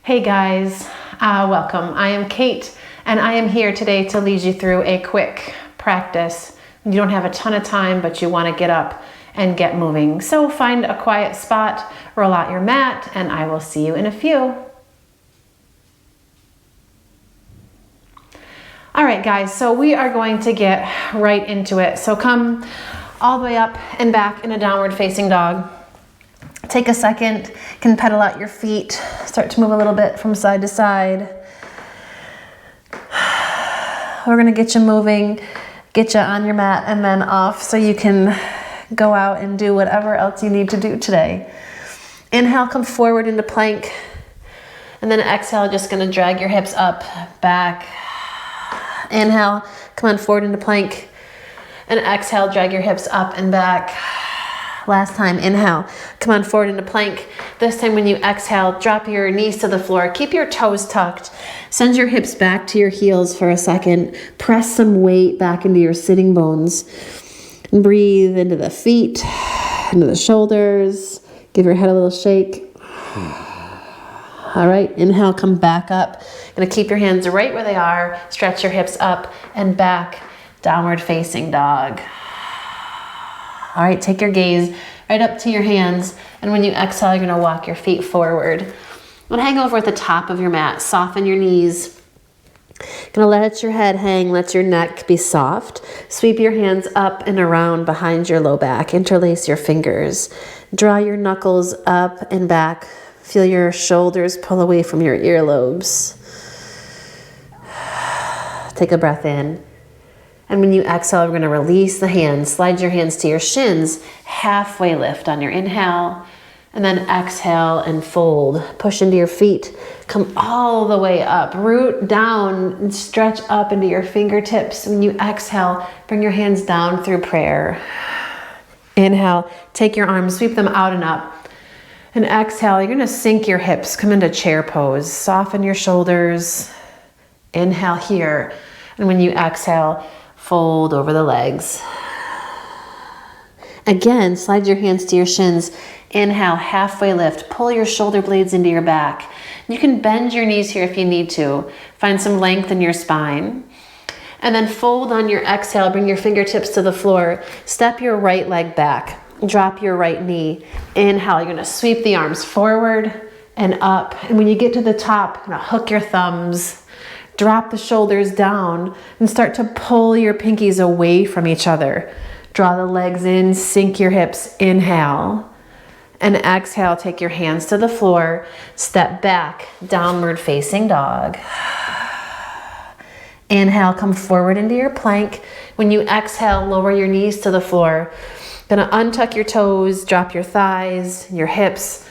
Hey guys, welcome. I am Kate and I am here today to lead you through a quick practice. You don't have a ton of time, but you want to get up and get moving. So find a quiet spot, roll out your mat, and I will see you in a few. All right guys, so we are going to get right into it. So come all the way up and back in a downward facing dog. Take a second, you can pedal out your feet, start to move a little bit from side to side. We're gonna get you moving, get you on your mat and then off so you can go out and do whatever else you need to do today. Inhale, come forward into plank. And then exhale, just gonna drag your hips up, back. Inhale, come on forward into plank. And exhale, drag your hips up and back. Last time, inhale, come on forward into plank. This time when you exhale, drop your knees to the floor. Keep your toes tucked. Send your hips back to your heels for a second. Press some weight back into your sitting bones. And breathe into the feet, into the shoulders. Give your head a little shake. All right, inhale, come back up. Gonna keep your hands right where they are. Stretch your hips up and back. Downward facing dog. All right, take your gaze right up to your hands. And when you exhale, you're gonna walk your feet forward. And hang over at the top of your mat. Soften your knees. Gonna let your head hang, let your neck be soft. Sweep your hands up and around behind your low back. Interlace your fingers. Draw your knuckles up and back. Feel your shoulders pull away from your earlobes. Take a breath in. And when you exhale, we're going to release the hands. Slide your hands to your shins. Halfway lift on your inhale. And then exhale and fold. Push into your feet. Come all the way up. Root down and stretch up into your fingertips. When you exhale, bring your hands down through prayer. Inhale, take your arms, sweep them out and up. And exhale, you're going to sink your hips. Come into chair pose. Soften your shoulders. Inhale here. And when you exhale, fold over the legs. Again, slide your hands to your shins. Inhale, halfway lift. Pull your shoulder blades into your back. You can bend your knees here if you need to. Find some length in your spine. And then fold on your exhale. Bring your fingertips to the floor. Step your right leg back. Drop your right knee. Inhale, you're going to sweep the arms forward and up. And when you get to the top, you're going to hook your thumbs. Drop the shoulders down and start to pull your pinkies away from each other. Draw the legs in, sink your hips, inhale. And exhale, take your hands to the floor, step back, downward facing dog. Inhale, come forward into your plank. When you exhale, lower your knees to the floor. Gonna untuck your toes, drop your thighs, your hips.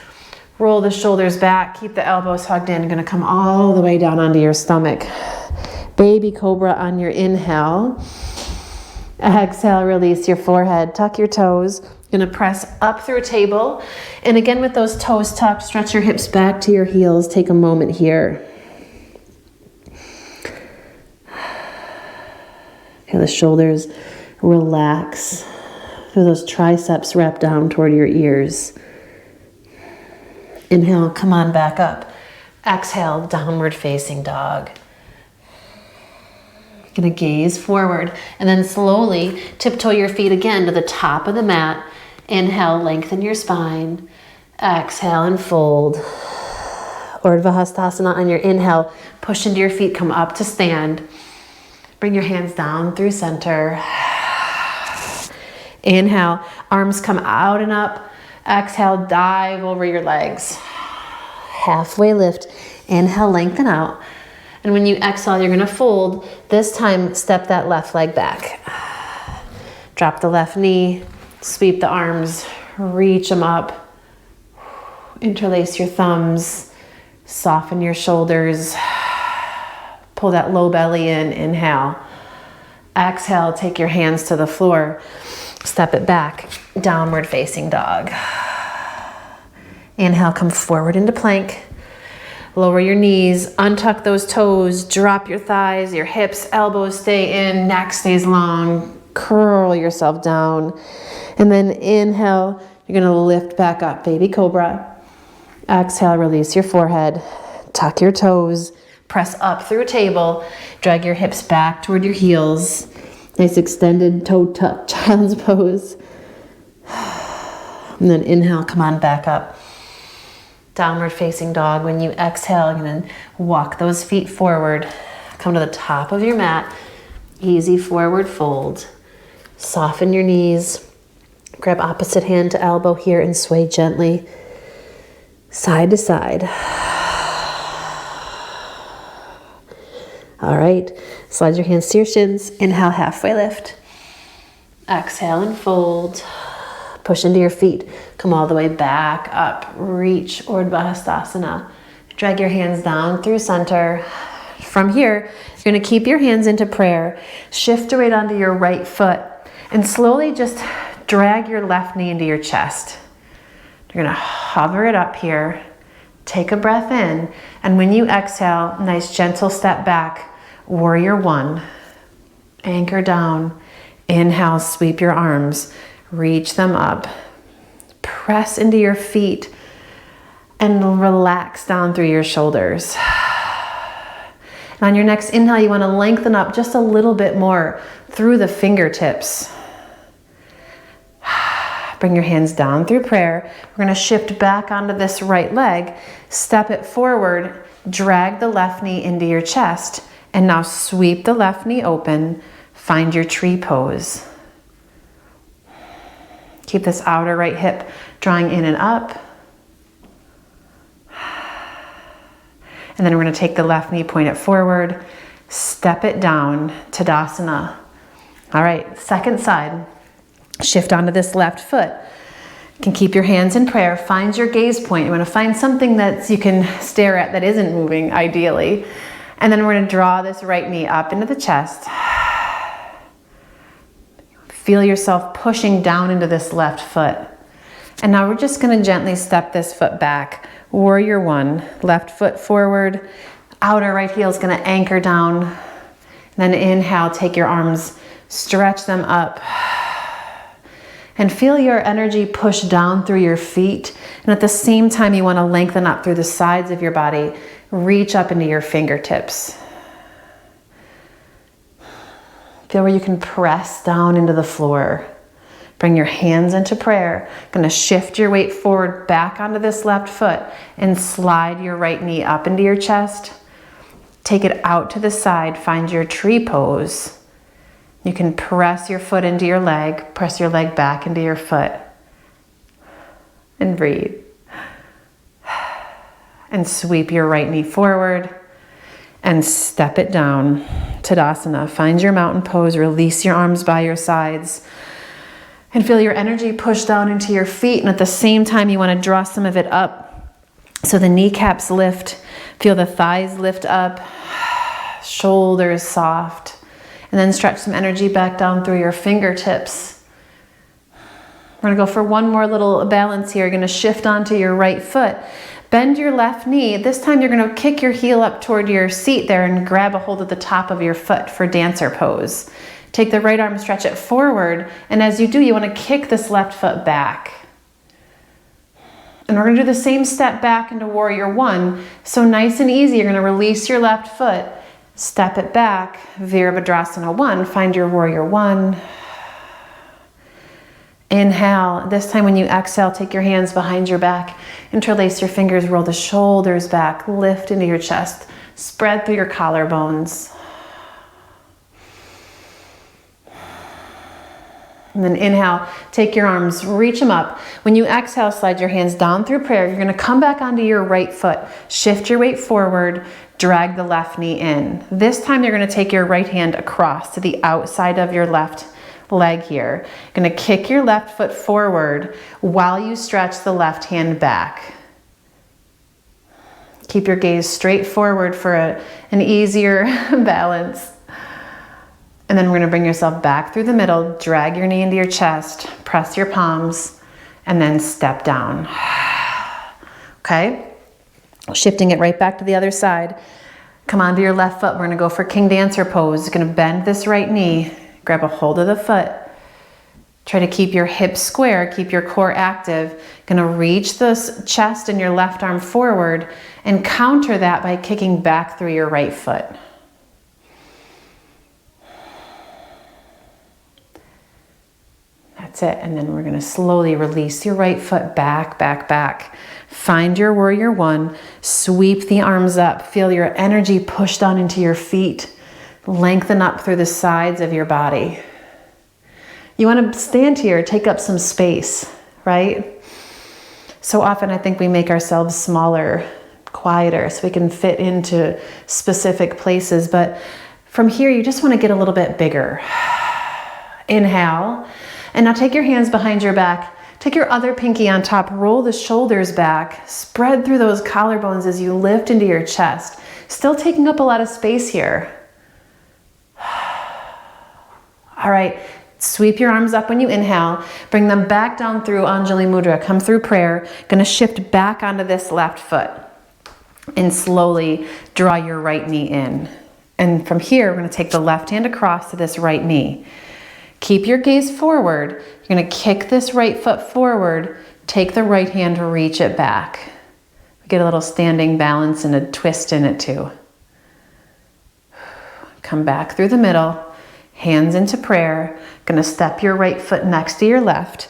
Roll the shoulders back, keep the elbows hugged in. Gonna come all the way down onto your stomach. Baby cobra on your inhale. Exhale, release your forehead, tuck your toes. Gonna press up through a table. And again, with those toes tucked, stretch your hips back to your heels. Take a moment here. Feel the shoulders relax. Feel those triceps wrap down toward your ears. Inhale, come on back up. Exhale, downward facing dog. You're gonna gaze forward and then slowly tiptoe your feet again to the top of the mat. Inhale, lengthen your spine. Exhale and fold. Urdhva Hastasana on your inhale. Push into your feet, come up to stand. Bring your hands down through center. Inhale, arms come out and up. Exhale, dive over your legs. Halfway lift. Inhale, lengthen out. And when you exhale, you're gonna fold. This time, step that left leg back. Drop the left knee, sweep the arms, reach them up. Interlace your thumbs, soften your shoulders. Pull that low belly in, inhale. Exhale, take your hands to the floor. Step it back, downward facing dog. Inhale, come forward into plank. Lower your knees, untuck those toes, drop your thighs, your hips, elbows stay in, neck stays long. Curl yourself down. And then inhale, you're gonna lift back up, baby cobra. Exhale, release your forehead. Tuck your toes, press up through a table, drag your hips back toward your heels. Nice extended toe tuck, child's pose. And then inhale, come on back up. Downward facing dog. When you exhale, you're gonna walk those feet forward. Come to the top of your mat. Easy forward fold. Soften your knees. Grab opposite hand to elbow here and sway gently. Side to side. All right, slide your hands to your shins. Inhale, halfway lift. Exhale and fold. Push into your feet. Come all the way back up. Reach, Urdhva Hastasana. Drag your hands down through center. From here, you're gonna keep your hands into prayer. Shift right onto your right foot and slowly just drag your left knee into your chest. You're gonna hover it up here. Take a breath in. And when you exhale, nice gentle step back. Warrior one. Anchor down. Inhale, sweep your arms. Reach them up. Press into your feet and relax down through your shoulders. And on your next inhale, you want to lengthen up just a little bit more through the fingertips. Bring your hands down through prayer. We're going to shift back onto this right leg. Step it forward. Drag the left knee into your chest. And now sweep the left knee open. Find your tree pose. Keep this outer right hip drawing in and up. And then we're going to take the left knee, point it forward. Step it down, Tadasana. All right, second side. Shift onto this left foot. You can keep your hands in prayer. Find your gaze point. You want to find something that you can stare at that isn't moving, ideally. And then we're going to draw this right knee up into the chest. Feel yourself pushing down into this left foot. And now we're just going to gently step this foot back. Warrior one. Left foot forward. Outer right heel is going to anchor down. And then inhale, take your arms, stretch them up. And feel your energy push down through your feet. And at the same time, you want to lengthen up through the sides of your body. Reach up into your fingertips. Feel where you can press down into the floor. Bring your hands into prayer. Going to shift your weight forward back onto this left foot and slide your right knee up into your chest. Take it out to the side. Find your tree pose. You can press your foot into your leg. Press your leg back into your foot. And breathe. And sweep your right knee forward and step it down. Tadasana. Find your mountain pose. Release your arms by your sides. And feel your energy push down into your feet. And at the same time, you want to draw some of it up. So the kneecaps lift. Feel the thighs lift up. Shoulders soft. And then stretch some energy back down through your fingertips. We're going to go for one more little balance here. You're going to shift onto your right foot. Bend your left knee. This time you're going to kick your heel up toward your seat there and grab a hold of the top of your foot for dancer pose. Take the right arm, stretch it forward. And as you do, you want to kick this left foot back. And we're going to do the same step back into warrior one. So nice and easy, you're going to release your left foot. Step it back, Virabhadrasana 1, find your warrior 1. Inhale. This time when you exhale, take your hands behind your back, interlace your fingers, roll the shoulders back, lift into your chest, spread through your collarbones. And then inhale, take your arms, reach them up. When you exhale, slide your hands down through prayer. You're gonna come back onto your right foot, shift your weight forward, drag the left knee in. This time you're gonna take your right hand across to the outside of your left leg here. You're gonna kick your left foot forward while you stretch the left hand back. Keep your gaze straight forward for an easier balance. And then we're going to bring yourself back through the middle, drag your knee into your chest, press your palms, and then step down. Okay? Shifting it right back to the other side. Come onto your left foot. We're going to go for King Dancer pose. You're going to bend this right knee, grab a hold of the foot, Try to keep your hips square, keep your core active. Gonna reach the chest and your left arm forward and counter that by kicking back through your right foot. That's it. And then we're gonna slowly release your right foot back, back, back. Find your warrior one, sweep the arms up, feel your energy push down into your feet, lengthen up through the sides of your body. You want to stand here, take up some space, right? So often I think we make ourselves smaller, quieter, so we can fit into specific places. But from here, you just want to get a little bit bigger. Inhale. And now take your hands behind your back. Take your other pinky on top, roll the shoulders back, spread through those collarbones as you lift into your chest. Still taking up a lot of space here. All right. Sweep your arms up when you inhale. Bring them back down through Anjali Mudra. Come through prayer. Gonna shift back onto this left foot. And slowly draw your right knee in. And from here, we're gonna take the left hand across to this right knee. Keep your gaze forward. You're gonna kick this right foot forward. Take the right hand, reach it back. Get a little standing balance and a twist in it too. Come back through the middle. Hands into prayer. Gonna step your right foot next to your left.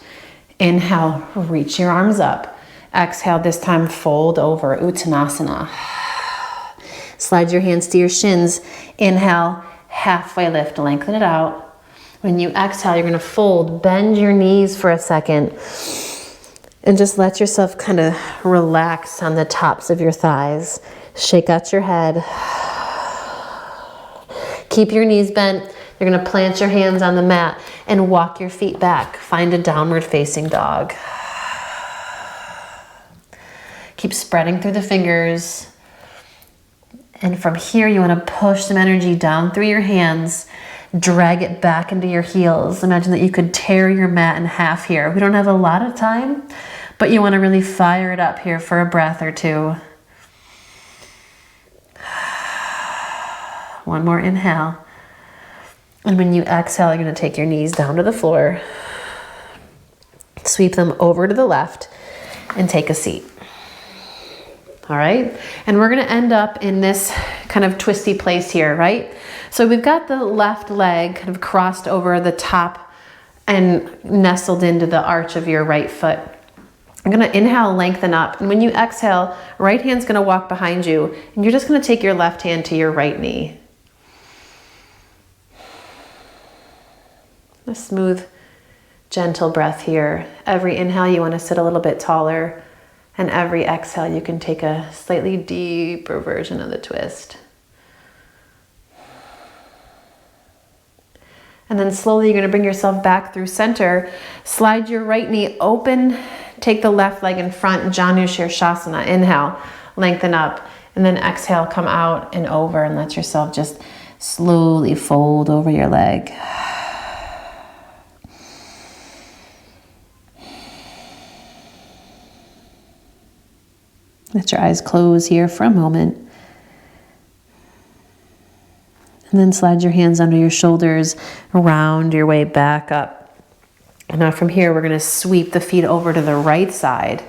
Inhale, reach your arms up. Exhale, this time fold over, Uttanasana. Slide your hands to your shins. Inhale, halfway lift, lengthen it out. When you exhale, you're gonna fold, bend your knees for a second, and just let yourself kind of relax on the tops of your thighs. Shake out your head. Keep your knees bent. You're gonna plant your hands on the mat and walk your feet back. Find a downward facing dog. Keep spreading through the fingers. And from here, you wanna push some energy down through your hands, drag it back into your heels. Imagine that you could tear your mat in half here. We don't have a lot of time, but you wanna really fire it up here for a breath or two. One more inhale. And when you exhale, you're gonna take your knees down to the floor, sweep them over to the left, and take a seat. All right, and we're gonna end up in this kind of twisty place here, right? So we've got the left leg kind of crossed over the top and nestled into the arch of your right foot. I'm gonna inhale, lengthen up, and when you exhale, right hand's gonna walk behind you, and you're just gonna take your left hand to your right knee. A smooth, gentle breath here. Every inhale, you want to sit a little bit taller, and every exhale, you can take a slightly deeper version of the twist. And then slowly, you're going to bring yourself back through center. Slide your right knee open. Take the left leg in front, Janu Shirshasana. Inhale, lengthen up, and then exhale, come out and over, and let yourself just slowly fold over your leg. Let your eyes close here for a moment. And then slide your hands under your shoulders, round your way back up. And now from here, we're gonna sweep the feet over to the right side.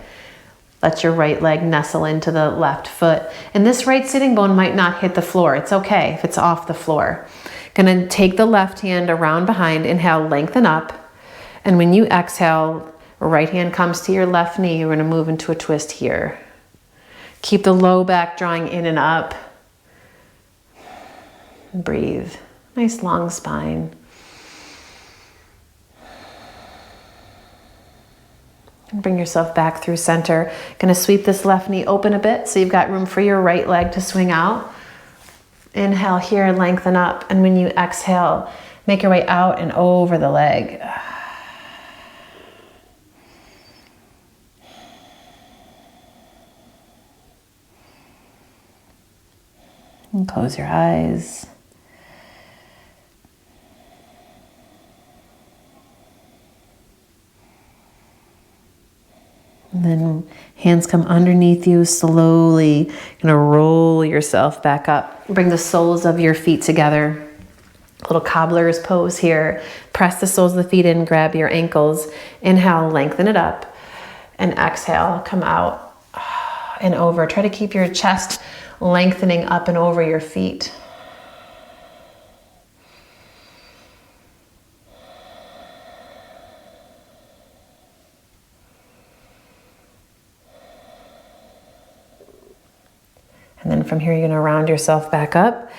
Let your right leg nestle into the left foot. And this right sitting bone might not hit the floor. It's okay if it's off the floor. Gonna take the left hand around behind, inhale, lengthen up. And when you exhale, right hand comes to your left knee. You're gonna move into a twist here. Keep the low back drawing in and up. Breathe. Nice long spine. And bring yourself back through center. Gonna sweep this left knee open a bit so you've got room for your right leg to swing out. Inhale here, lengthen up. And when you exhale, make your way out and over the leg. And close your eyes. And then hands come underneath you, slowly gonna roll yourself back up. Bring the soles of your feet together. Little cobbler's pose here. Press the soles of the feet in, grab your ankles. Inhale, lengthen it up. And exhale, come out and over. Try to keep your chest lengthening up and over your feet. And then from here, you're gonna round yourself back up.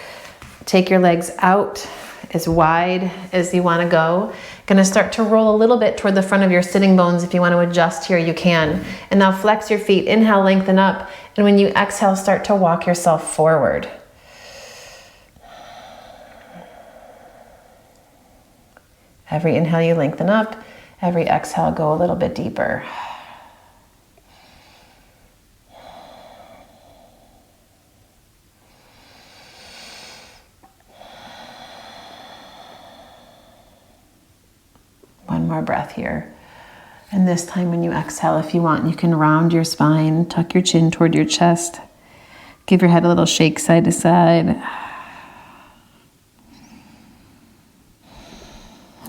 Take your legs out as wide as you wanna go. Gonna start to roll a little bit toward the front of your sitting bones. If you wanna adjust here, you can. And now flex your feet, inhale, lengthen up. And when you exhale, start to walk yourself forward. Every inhale, you lengthen up. Every exhale, go a little bit deeper. One more breath here. And this time when you exhale, if you want, you can round your spine, tuck your chin toward your chest. Give your head a little shake side to side.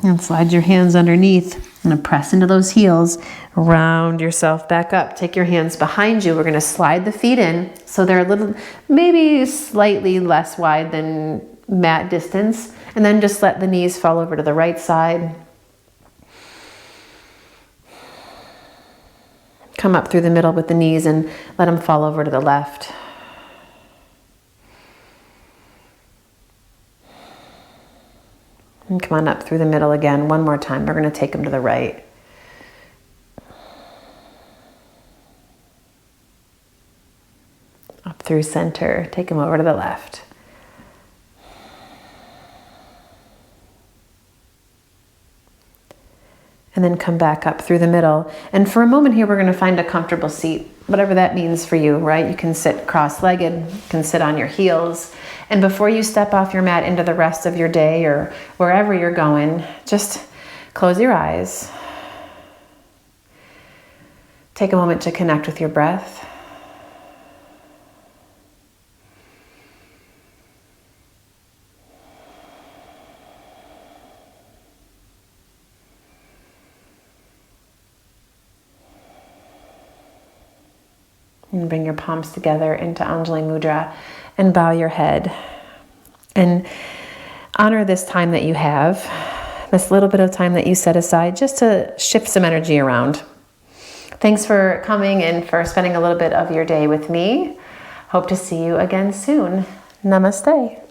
And slide your hands underneath. And press into those heels. Round yourself back up. Take your hands behind you. We're going to slide the feet in so they're a little, maybe slightly less wide than mat distance. And then just let the knees fall over to the right side. Come up through the middle with the knees and let them fall over to the left. And come on up through the middle again. One more time. We're going to take them to the right. Up through center. Take them over to the left. And then come back up through the middle. And for a moment here, we're going to find a comfortable seat, whatever that means for you, right? You can sit cross-legged, you can sit on your heels. And before you step off your mat into the rest of your day or wherever you're going, just close your eyes. Take a moment to connect with your breath. And bring your palms together into Anjali Mudra and bow your head. And honor this time that you have, this little bit of time that you set aside just to shift some energy around. Thanks for coming and for spending a little bit of your day with me. Hope to see you again soon. Namaste.